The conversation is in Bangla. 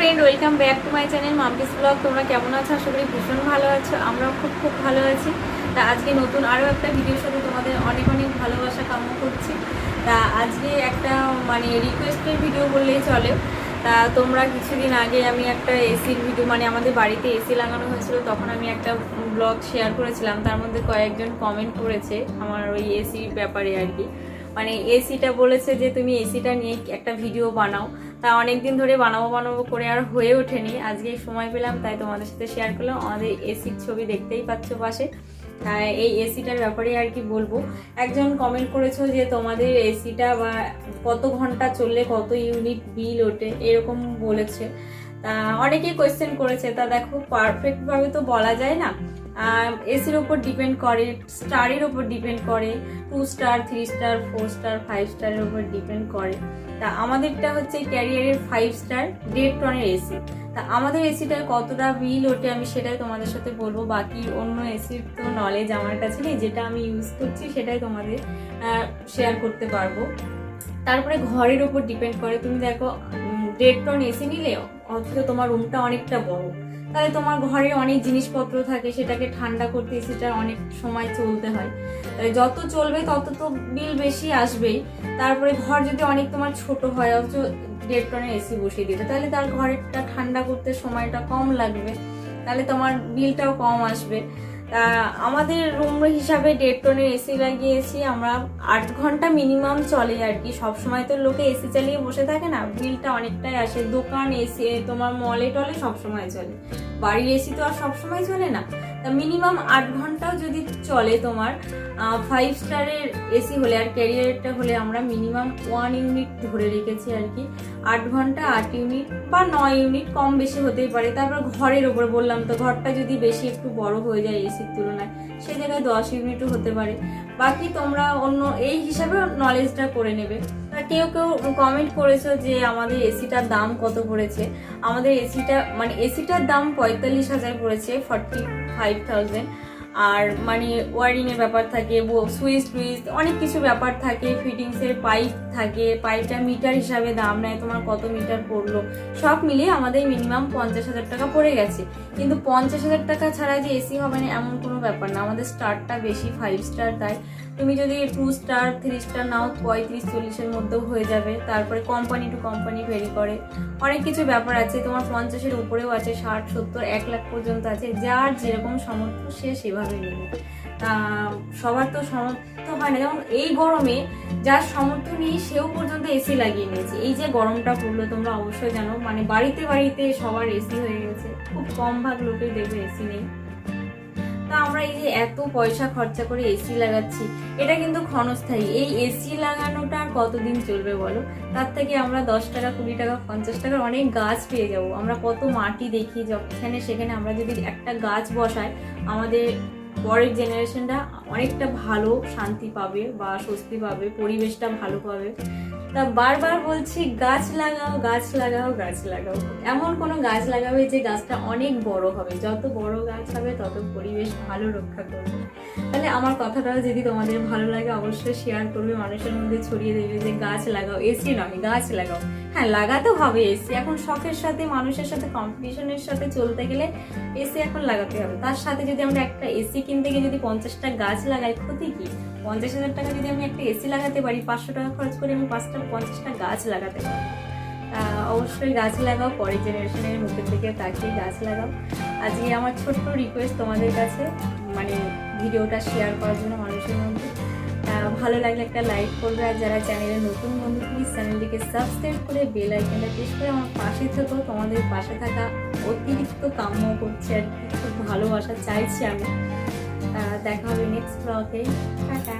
Friend, welcome back to my channel Mampi's blog. তোমরা কেমন আছো? আশা করি ভীষণ ভালো আছো। আমরাও খুব ভালো আছি। তা আজকে নতুন আরও একটা ভিডিওর সাথে তোমাদের অনেক ভালোবাসা কামনা করছি। তা আজকে একটা রিকোয়েস্টের ভিডিও বললেই চলে। তা তোমরা কিছুদিন আগে আমি একটা এসির ভিডিও আমাদের বাড়িতে এসি লাগানো হয়েছিল, তখন আমি একটা ব্লগ শেয়ার করেছিলাম। তার মধ্যে কয়েকজন কমেন্ট করেছে আমার ওই এসির ব্যাপারে আর কি। এসিটা বলেছে যে তুমি এসিটা নিয়ে একটা ভিডিও বানাও। তা অনেকদিন ধরে বানাবো করে আর হয়ে ওঠেনি। আজকে সময় পেলাম তাই তোমাদের সাথে শেয়ার করলাম। আমাদের এসির ছবি দেখতেই পাচ্ছ পাশে। তাই এই এসিটার ব্যাপারে আর কি বলবো। একজন কমেন্ট করেছো যে তোমাদের এসিটা বা কত ঘন্টা চললে কত ইউনিট বিল ওঠে এরকম বলেছে। তা অনেকেই কোয়েশ্চেন করেছে। তা দেখো, পারফেক্ট ভাবে তো বলা যায় না। এসির ওপর ডিপেন্ড করে, স্টারের ওপর ডিপেন্ড করে, 2 স্টার 3 স্টার 4 স্টার 5 স্টারের ওপর ডিপেন্ড করে। তা আমাদেরটা হচ্ছে ক্যারিয়ারের 5 স্টার 1.5 টনের এসি। তা আমাদের এসিটার কতটা বিল ওঠে আমি সেটাই তোমাদের সাথে বলবো। বাকি অন্য এসির তো নলেজ আমার কাছে নেই, যেটা আমি ইউজ করছি সেটাই তোমাদের শেয়ার করতে পারবো। তারপরে ঘরের ওপর ডিপেন্ড করে। তুমি দেখো, 1.5 টন এসি নিলে অথচ তোমার রুমটা অনেকটা বড়, তাহলে তোমার ঘরে অনেক জিনিসপত্র থাকে, সেটাকে ঠান্ডা করতে এসিটা অনেক সময় চলতে হয়। যত চলবে তত তো বিল বেশি আসবেই। তারপরে ঘর যদি অনেক তোমার ছোট হয় অথচ 1.5 টনের এসি বসিয়ে দিতে, তাহলে তার ঘরটা ঠান্ডা করতে সময়টা কম লাগবে, তাহলে তোমার বিলটাও কম আসবে। তা আমাদের রুম হিসাবে 1.5 টনের এসি লাগিয়েছি আমরা। 8 ঘন্টা মিনিমাম চলে আর কি। সবসময় তো লোকে এসি চালিয়ে বসে থাকে না, বিলটা অনেকটাই আসে। দোকান এসি তোমার মলে টলে সবসময় চলে, বাড়ির এসি তো আর সবসময় চলে না। তা মিনিমাম 8 ঘন্টাও যদি চলে তোমার 5 স্টারের এসি হলে, আর ক্যারিয়ারটা হলে আমরা মিনিমাম 1 ইউনিট ধরে রেখেছি আর কি। 8 ঘন্টা 8 ইউনিট বা 9 ইউনিট, কম বেশি হতেই পারে। তারপর ঘরের ওপর বললাম তো, ঘরটা যদি বেশি একটু বড় হয়ে যায় এসির তুলনায়, সে জায়গায় 10 ইউনিটও হতে পারে। বাকি তোমরা অন্য এই হিসাবে নলেজটা করে নেবে। কেউ কমেন্ট করেছো যে আমাদের এসিটার দাম কত পড়েছে। আমাদের এসিটার দাম 45,000 পড়েছে, 45,000। আর ওয়ারিং এর ব্যাপার থাকে, সুইচ অনেক কিছু ব্যাপার থাকে, ফিটিংস এর পাইপ থাকে, পাইপটা মিটার হিসাবে দাম নেয়, তোমার কত মিটার পড়লো সব মিলিয়ে আমাদের মিনিমাম 50,000 টাকা পড়ে গেছে। কিন্তু 50,000 টাকা ছাড়া যে এসি হবে না এমন কোনো ব্যাপার না। আমাদের স্টারটা বেশি, 5 স্টার। তাই তুমি যদি 2 স্টার 3 স্টার নাও 35-40-এর মধ্যেও হয়ে যাবে। তারপরে কোম্পানি টু কোম্পানি ভেরি করে, অনেক কিছু ব্যাপার আছে। তোমার 50-এর উপরেও আছে, 60-70 1 লাখ পর্যন্ত আছে। যার যেরকম সামর্থ্য সে সেভাবে নেবে। সবার তো সামর্থ্য হয় না। যেমন এই গরমে যার সামর্থ্য নেই সেও পর্যন্ত এসি লাগিয়ে নিয়েছে। এই যে গরমটা পড়লো তোমরা অবশ্যই জানো, বাড়িতে বাড়িতে সবার এসি হয়ে গেছে, খুব কম ভাগ লোকের দেখবে এসি নেই। তা আমরা এই যে এত পয়সা খরচা করে এসি লাগাচ্ছি, এটা কিন্তু ক্ষণস্থায়ী। এই এসি লাগানোটা আর কতদিন চলবে বলো? তার থেকে আমরা 10 টাকা 20 টাকা 50 টাকার অনেক গাছ পেয়ে যাবো। আমরা কত মাটি দেখি যেখানে সেখানে, আমরা যদি একটা গাছ বসাই আমাদের পরের জেনারেশনটা অনেকটা ভালো শান্তি পাবে বা স্বস্তি পাবে, পরিবেশটা ভালো পাবে। তা বারবার বলছি গাছ লাগাও গাছ লাগাও গাছ লাগাও। এমন কোনো গাছ লাগাবে যে গাছটা অনেক বড় হবে। যত বড় গাছ হবে তত পরিবেশ ভালো রক্ষা করবে। তাহলে আমার কথাটা যদি তোমাদের ভালো লাগে অবশ্যই শেয়ার করবে, মানুষের মধ্যে ছড়িয়ে দেবে যে গাছ লাগাও, এসি নয় গাছ লাগাও। হ্যাঁ, লাগাতে হবে এসি। এখন শখের সাথে, মানুষের সাথে কম্পিটিশনের সাথে চলতে গেলে এসি এখন লাগাতে হবে। তার সাথে যদি আমরা একটা এসি কিনতে গিয়ে যদি 50টা গাছ লাগাই, ক্ষতি কি? 50,000 টাকা যদি আমি একটা এসি লাগাতে পারি, 500 টাকা খরচ করে আমি 50টা গাছ লাগাতে পারি। অবশ্যই গাছ লাগাও, পরের জেনারেশনের মুখের দিকে তাকিয়ে গাছ লাগাও। আজকে আমার ছোট্ট রিকোয়েস্ট তোমাদের কাছে, ভিডিওটা শেয়ার করার জন্য মানুষের মধ্যে। ভালো লাগলে একটা লাইক করবে, আর যারা চ্যানেলে নতুন বন্ধু প্লিজ চ্যানেলটিকে সাবস্ক্রাইব করে বেল আইকনটা প্রেস করে আমার পাশে থেকো। তোমাদের পাশে থাকা অতিরিক্ত কাম্য করছে আর কি, খুব ভালোবাসা চাইছি আমি। দেখা হবে নেক্সট ব্লগে। টাটা।